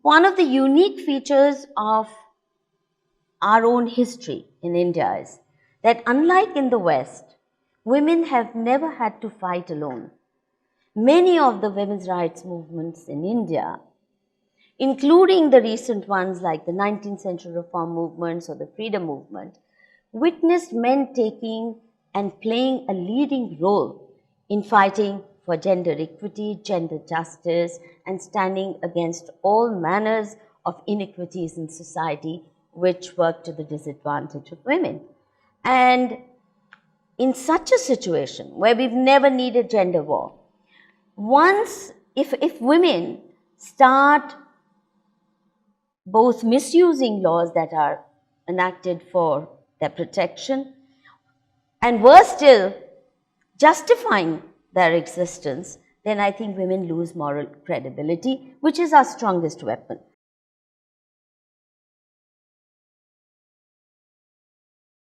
One of the unique features of our own history in India is that unlike in the West, women have never had to fight alone. Many of the women's rights movements in India, including the recent ones like the 19th century reform movements or the freedom movement, witnessed men taking and playing a leading role in fighting for gender equity, gender justice, and standing against all manners of inequities in society which work to the disadvantage of women. And in such a situation where we've never needed gender war, if women start both misusing laws that are enacted for their protection and worse still, justifying their existence, then I think women lose moral credibility, which is our strongest weapon.